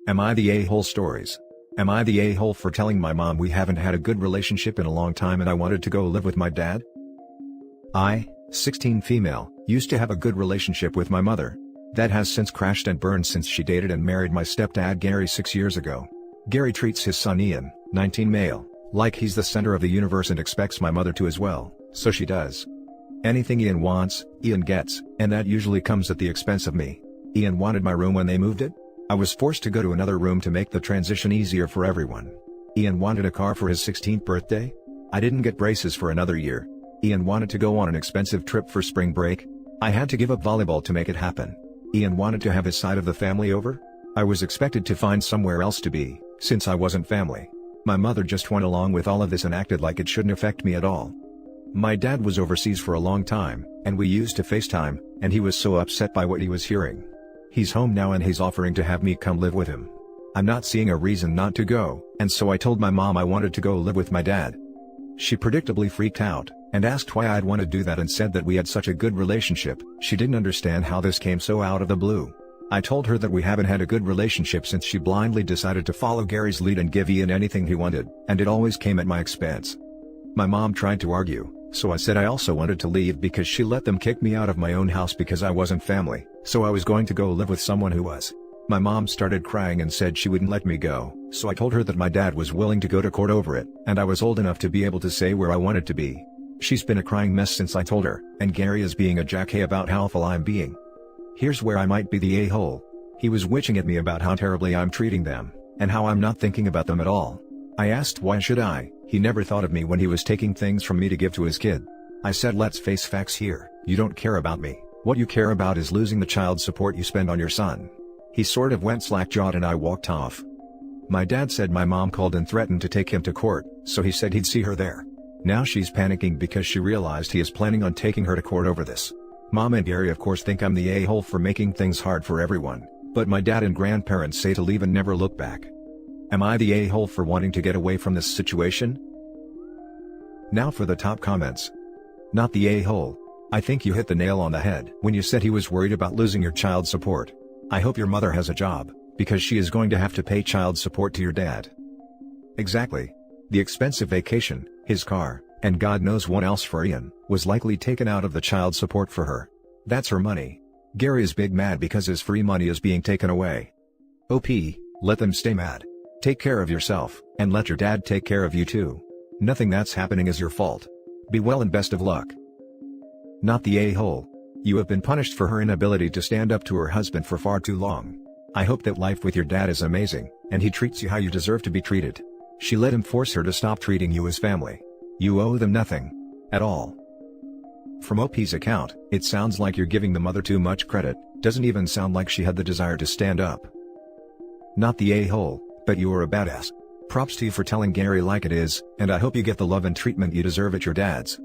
Am I the a-hole stories? Am I the a-hole for telling my mom we haven't had a good relationship in a long time and I wanted to go live with my dad? I, 16 female, used to have a good relationship with my mother. That has since crashed and burned since she dated and married my stepdad Gary 6 years ago. Gary treats his son Ian, 19 male, like he's the center of the universe and expects my mother to as well, so she does. Anything Ian wants, Ian gets, and that usually comes at the expense of me. Ian wanted my room when they moved it. I was forced to go to another room to make the transition easier for everyone. Ian wanted a car for his 16th birthday. I didn't get braces for another year. Ian wanted to go on an expensive trip for spring break. I had to give up volleyball to make it happen. Ian wanted to have his side of the family over. I was expected to find somewhere else to be, since I wasn't family. My mother just went along with all of this and acted like it shouldn't affect me at all. My dad was overseas for a long time, and we used to FaceTime, and he was so upset by what he was hearing. He's home now and he's offering to have me come live with him. I'm not seeing a reason not to go, and so I told my mom I wanted to go live with my dad. She predictably freaked out, and asked why I'd want to do that and said that we had such a good relationship. She didn't understand how this came so out of the blue. I told her that we haven't had a good relationship since she blindly decided to follow Gary's lead and give Ian anything he wanted, and it always came at my expense. My mom tried to argue, so I said I also wanted to leave because she let them kick me out of my own house because I wasn't family, so I was going to go live with someone who was. My mom started crying and said she wouldn't let me go, so I told her that my dad was willing to go to court over it, and I was old enough to be able to say where I wanted to be. She's been a crying mess since I told her, and Gary is being a jackhay about how awful I'm being. Here's where I might be the a-hole. He was witching at me about how terribly I'm treating them, and how I'm not thinking about them at all. I asked why should I. He never thought of me when he was taking things from me to give to his kid. I said let's face facts here, you don't care about me, what you care about is losing the child support you spend on your son. He sort of went slack-jawed and I walked off. My dad said my mom called and threatened to take him to court, so he said he'd see her there. Now she's panicking because she realized he is planning on taking her to court over this. Mom and Gary of course think I'm the a-hole for making things hard for everyone, but my dad and grandparents say to leave and never look back. Am I the a-hole for wanting to get away from this situation? Now for the top comments. Not the a-hole. I think you hit the nail on the head when you said he was worried about losing your child support. I hope your mother has a job, because she is going to have to pay child support to your dad. Exactly. The expensive vacation, his car, and God knows what else for Ian, was likely taken out of the child support for her. That's her money. Gary is big mad because his free money is being taken away. OP, let them stay mad. Take care of yourself, and let your dad take care of you too. Nothing that's happening is your fault. Be well and best of luck. Not the a-hole. You have been punished for her inability to stand up to her husband for far too long. I hope that life with your dad is amazing, and he treats you how you deserve to be treated. She let him force her to stop treating you as family. You owe them nothing. At all. From OP's account, it sounds like you're giving the mother too much credit, doesn't even sound like she had the desire to stand up. Not the a-hole, but you are a badass. Props to you for telling Gary like it is, and I hope you get the love and treatment you deserve at your dad's.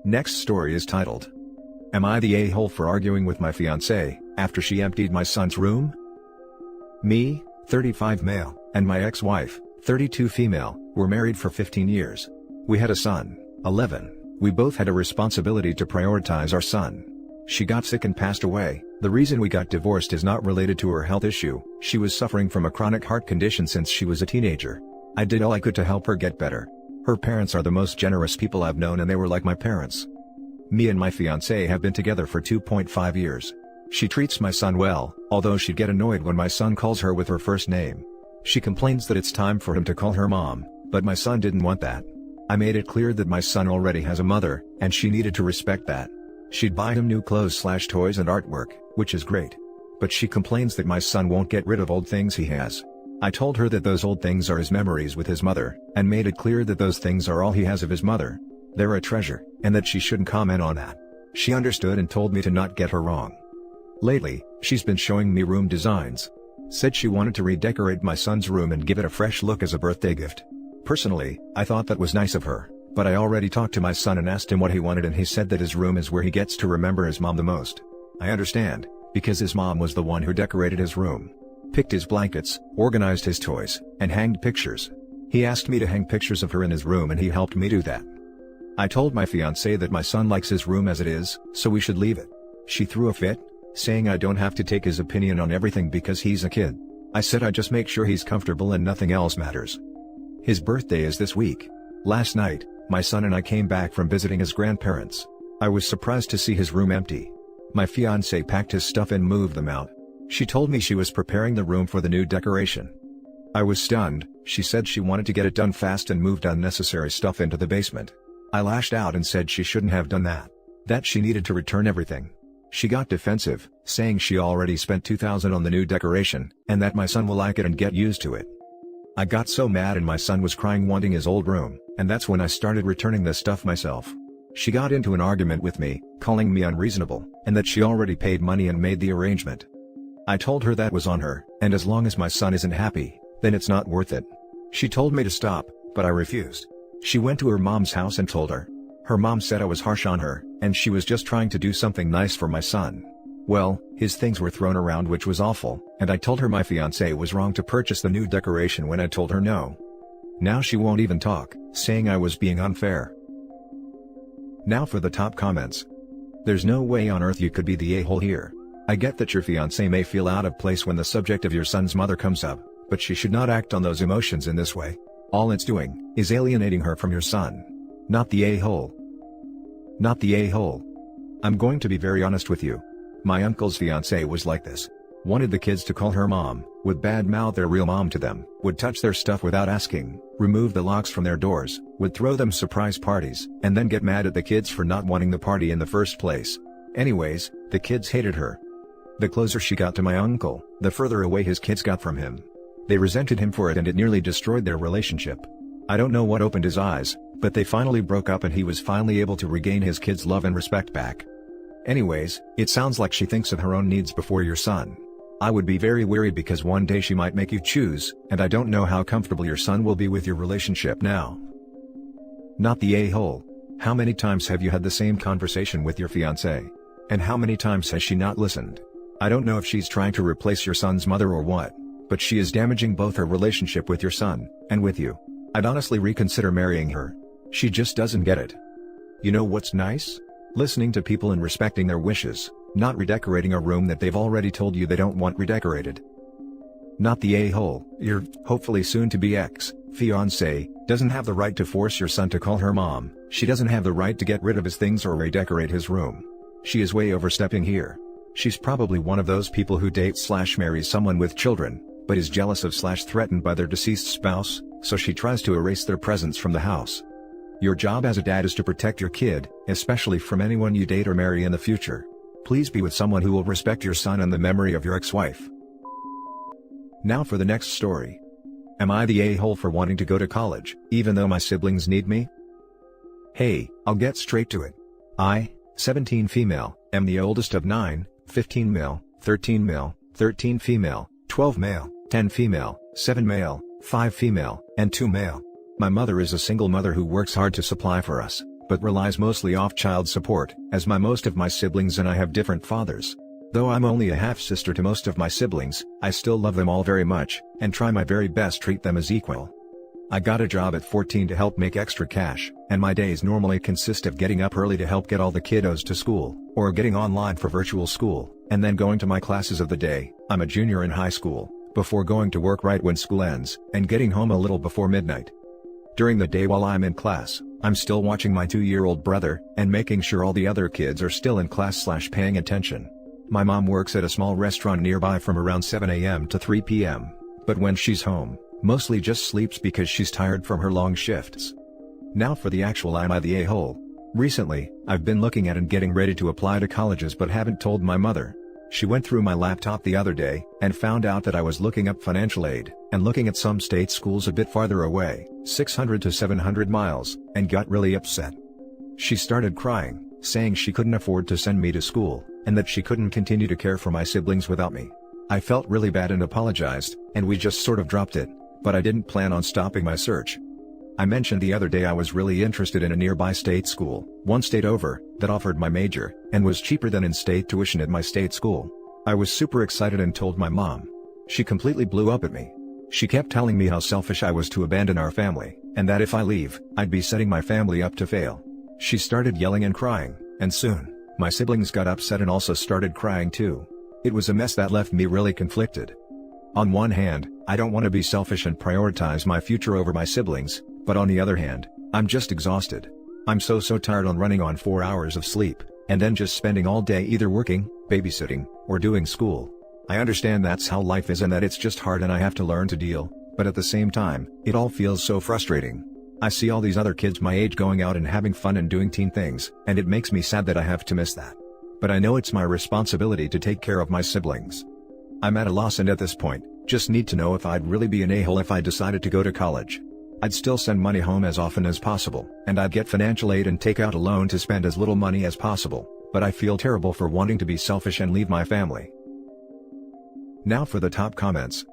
Next story is titled, Am I the a-hole for arguing with my fiancée after she emptied my son's room? Me, 35 male, and my ex-wife, 32 female, were married for 15 years. We had a son, 11. We both had a responsibility to prioritize our son. She got sick and passed away. The reason we got divorced is not related to her health issue. She was suffering from a chronic heart condition since she was a teenager. I did all I could to help her get better. Her parents are the most generous people I've known and they were like my parents. Me and my fiancée have been together for 2.5 years. She treats my son well, although she'd get annoyed when my son calls her with her first name. She complains that it's time for him to call her mom, but my son didn't want that. I made it clear that my son already has a mother, and she needed to respect that. She'd buy him new clothes/toys and artwork, which is great. But she complains that my son won't get rid of old things he has. I told her that those old things are his memories with his mother, and made it clear that those things are all he has of his mother. They're a treasure, and that she shouldn't comment on that. She understood and told me to not get her wrong. Lately, she's been showing me room designs. Said she wanted to redecorate my son's room and give it a fresh look as a birthday gift. Personally, I thought that was nice of her, but I already talked to my son and asked him what he wanted and he said that his room is where he gets to remember his mom the most. I understand, because his mom was the one who decorated his room. Picked his blankets, organized his toys, and hanged pictures. He asked me to hang pictures of her in his room and he helped me do that. I told my fiancée that my son likes his room as it is, so we should leave it. She threw a fit, saying I don't have to take his opinion on everything because he's a kid. I said I just make sure he's comfortable and nothing else matters. His birthday is this week. Last night, my son and I came back from visiting his grandparents. I was surprised to see his room empty. My fiancée packed his stuff and moved them out. She told me she was preparing the room for the new decoration. I was stunned. She said she wanted to get it done fast and moved unnecessary stuff into the basement. I lashed out and said she shouldn't have done that. That she needed to return everything. She got defensive, saying she already spent $2,000 on the new decoration, and that my son will like it and get used to it. I got so mad and my son was crying wanting his old room, and that's when I started returning the stuff myself. She got into an argument with me, calling me unreasonable, and that she already paid money and made the arrangement. I told her that was on her, and as long as my son isn't happy, then it's not worth it. She told me to stop, but I refused. She went to her mom's house and told her. Her mom said I was harsh on her, and she was just trying to do something nice for my son. Well, his things were thrown around, which was awful, and I told her my fiancé was wrong to purchase the new decoration when I told her no. Now she won't even talk, saying I was being unfair. Now for the top comments. There's no way on earth you could be the a-hole here. I get that your fiancé may feel out of place when the subject of your son's mother comes up, but she should not act on those emotions in this way. All it's doing is alienating her from your son. Not the a-hole. Not the a-hole. I'm going to be very honest with you. My uncle's fiancé was like this. Wanted the kids to call her mom, would badmouth their real mom to them, would touch their stuff without asking, remove the locks from their doors, would throw them surprise parties, and then get mad at the kids for not wanting the party in the first place. Anyways, the kids hated her. The closer she got to my uncle, the further away his kids got from him. They resented him for it and it nearly destroyed their relationship. I don't know what opened his eyes, but they finally broke up and he was finally able to regain his kids' love and respect back. Anyways, it sounds like she thinks of her own needs before your son. I would be very wary because one day she might make you choose, and I don't know how comfortable your son will be with your relationship now. Not the a-hole. How many times have you had the same conversation with your fiancé? And how many times has she not listened? I don't know if she's trying to replace your son's mother or what, but she is damaging both her relationship with your son, and with you. I'd honestly reconsider marrying her. She just doesn't get it. You know what's nice? Listening to people and respecting their wishes, not redecorating a room that they've already told you they don't want redecorated. Not the a-hole. Your, hopefully soon-to-be ex-fiancé, doesn't have the right to force your son to call her mom. She doesn't have the right to get rid of his things or redecorate his room. She is way overstepping here. She's probably one of those people who dates/marries someone with children, but is jealous of/threatened by their deceased spouse, so she tries to erase their presence from the house. Your job as a dad is to protect your kid, especially from anyone you date or marry in the future. Please be with someone who will respect your son and the memory of your ex-wife. Now for the next story. Am I the a-hole for wanting to go to college, even though my siblings need me? Hey, I'll get straight to it. I, 17 female, am the oldest of 9, 15 male, 13 male, 13 female, 12 male, 10 female, 7 male, 5 female, and 2 male. My mother is a single mother who works hard to supply for us, but relies mostly off child support, as most of my siblings and I have different fathers. Though I'm only a half-sister to most of my siblings, I still love them all very much, and try my very best to treat them as equal. I got a job at 14 to help make extra cash, and my days normally consist of getting up early to help get all the kiddos to school, or getting online for virtual school, and then going to my classes of the day. I'm a junior in high school, before going to work right when school ends, and getting home a little before midnight. During the day while I'm in class, I'm still watching my 2-year-old brother, and making sure all the other kids are still in class/paying attention. My mom works at a small restaurant nearby from around 7 a.m. to 3 p.m., but when she's home, mostly just sleeps because she's tired from her long shifts. Now for the actual Am I the a-hole? Recently, I've been looking at and getting ready to apply to colleges but haven't told my mother. She went through my laptop the other day, and found out that I was looking up financial aid, and looking at some state schools a bit farther away, 600 to 700 miles, and got really upset. She started crying, saying she couldn't afford to send me to school, and that she couldn't continue to care for my siblings without me. I felt really bad and apologized, and we just sort of dropped it, but I didn't plan on stopping my search. I mentioned the other day I was really interested in a nearby state school, one state over, that offered my major, and was cheaper than in-state tuition at my state school. I was super excited and told my mom. She completely blew up at me. She kept telling me how selfish I was to abandon our family, and that if I leave, I'd be setting my family up to fail. She started yelling and crying, and soon, my siblings got upset and also started crying too. It was a mess that left me really conflicted. On one hand, I don't want to be selfish and prioritize my future over my siblings, but on the other hand, I'm just exhausted. I'm so tired on running on 4 hours of sleep, and then just spending all day either working, babysitting, or doing school. I understand that's how life is and that it's just hard and I have to learn to deal, but at the same time, it all feels so frustrating. I see all these other kids my age going out and having fun and doing teen things, and it makes me sad that I have to miss that. But I know it's my responsibility to take care of my siblings. I'm at a loss and at this point, just need to know if I'd really be an a-hole if I decided to go to college. I'd still send money home as often as possible, and I'd get financial aid and take out a loan to spend as little money as possible, but I feel terrible for wanting to be selfish and leave my family. Now for the top comments.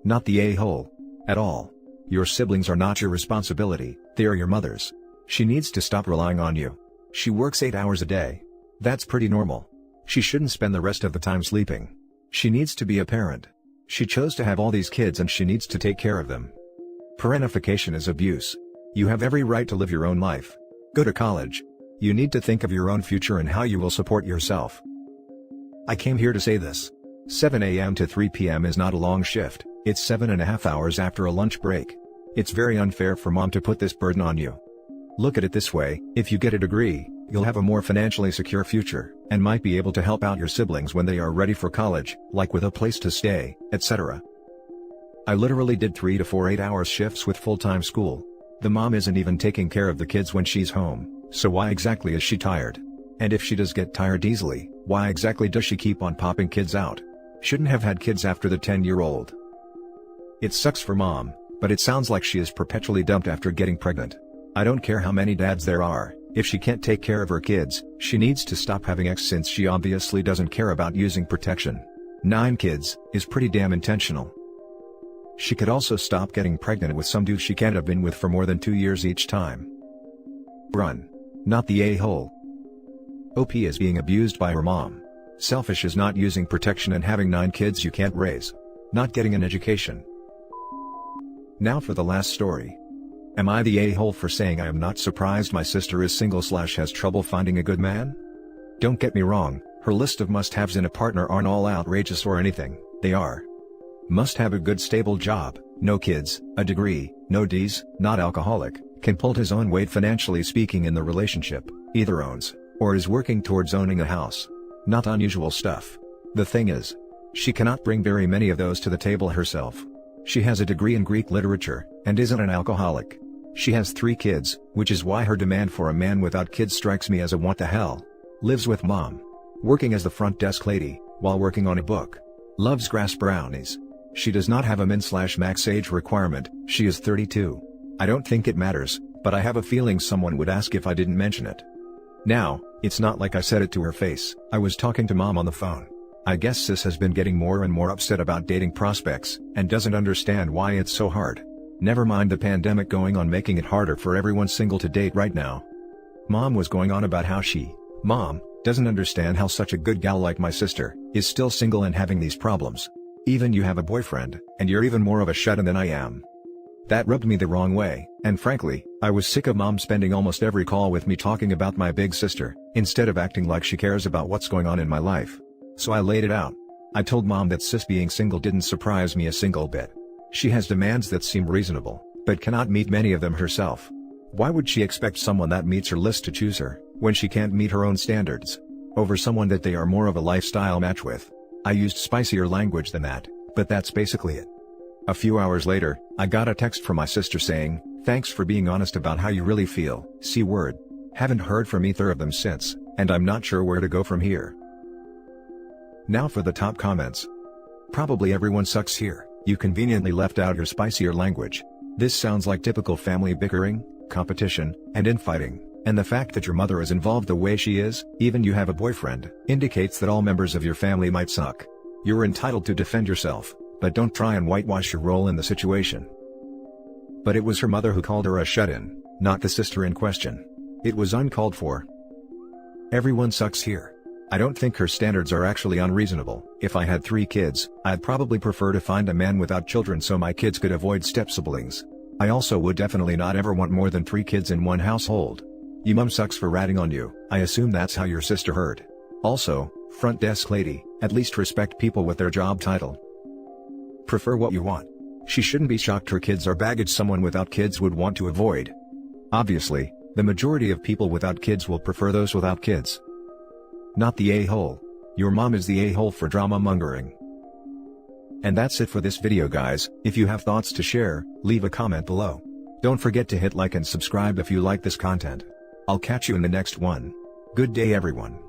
Not the a-hole. At all. Your siblings are not your responsibility, they are your mother's. She needs to stop relying on you. She works 8 hours a day. That's pretty normal. She shouldn't spend the rest of the time sleeping. She needs to be a parent. She chose to have all these kids and she needs to take care of them. Parentification is abuse. You have every right to live your own life. Go to college. You need to think of your own future and how you will support yourself. I came here to say this. 7 a.m. to 3 p.m. is not a long shift, it's 7.5 hours after a lunch break. It's very unfair for mom to put this burden on you. Look at it this way, if you get a degree, you'll have a more financially secure future, and might be able to help out your siblings when they are ready for college, like with a place to stay, etc. I literally did 3 to 4 8-hour shifts with full-time school. The mom isn't even taking care of the kids when she's home, so why exactly is she tired? And if she does get tired easily, why exactly does she keep on popping kids out? Shouldn't have had kids after the 10-year-old. It sucks for mom, but it sounds like she is perpetually dumped after getting pregnant. I don't care how many dads there are, if she can't take care of her kids, she needs to stop having sex since she obviously doesn't care about using protection. 9 kids is pretty damn intentional. She could also stop getting pregnant with some dude she can't have been with for more than 2 years each time. Run. Not the a-hole. OP is being abused by her mom. Selfish is not using protection and having 9 kids you can't raise. Not getting an education. Now for the last story. Am I the a-hole for saying I am not surprised my sister is single/has trouble finding a good man? Don't get me wrong, her list of must-haves in a partner aren't all outrageous or anything, they are. Must have a good stable job, no kids, a degree, no D's, not alcoholic, can pull his own weight financially speaking in the relationship, either owns, or is working towards owning a house. Not unusual stuff. The thing is, she cannot bring very many of those to the table herself. She has a degree in Greek literature, and isn't an alcoholic. She has 3 kids, which is why her demand for a man without kids strikes me as a what the hell. Lives with mom. Working as the front desk lady, while working on a book. Loves grass brownies. She does not have a min/max age requirement, she is 32. I don't think it matters, but I have a feeling someone would ask if I didn't mention it. Now, it's not like I said it to her face, I was talking to mom on the phone. I guess sis has been getting more and more upset about dating prospects, and doesn't understand why it's so hard. Never mind the pandemic going on making it harder for everyone single to date right now. Mom was going on about how mom, doesn't understand how such a good gal like my sister, is still single and having these problems. Even you have a boyfriend, and you're even more of a shut-in than I am. That rubbed me the wrong way, and frankly, I was sick of mom spending almost every call with me talking about my big sister, instead of acting like she cares about what's going on in my life. So I laid it out. I told mom that sis being single didn't surprise me a single bit. She has demands that seem reasonable, but cannot meet many of them herself. Why would she expect someone that meets her list to choose her, when she can't meet her own standards? Over someone that they are more of a lifestyle match with. I used spicier language than that, but that's basically it. A few hours later, I got a text from my sister saying, "Thanks for being honest about how you really feel, C word. Haven't heard from either of them since, and I'm not sure where to go from here." Now for the top comments. Probably everyone sucks here, you conveniently left out your spicier language. This sounds like typical family bickering, competition, and infighting, and the fact that your mother is involved the way she is, even you have a boyfriend, indicates that all members of your family might suck. You're entitled to defend yourself, but don't try and whitewash your role in the situation. But it was her mother who called her a shut-in, not the sister in question. It was uncalled for. Everyone sucks here. I don't think her standards are actually unreasonable. If I had 3 kids, I'd probably prefer to find a man without children so my kids could avoid step-siblings. I also would definitely not ever want more than 3 kids in one household. Your mom sucks for ratting on you, I assume that's how your sister heard. Also, front desk lady, at least respect people with their job title. Prefer what you want. She shouldn't be shocked her kids are baggage someone without kids would want to avoid. Obviously, the majority of people without kids will prefer those without kids. Not the a-hole. Your mom is the a-hole for drama mongering. And that's it for this video guys. If you have thoughts to share, leave a comment below. Don't forget to hit like and subscribe if you like this content. I'll catch you in the next one. Good day everyone.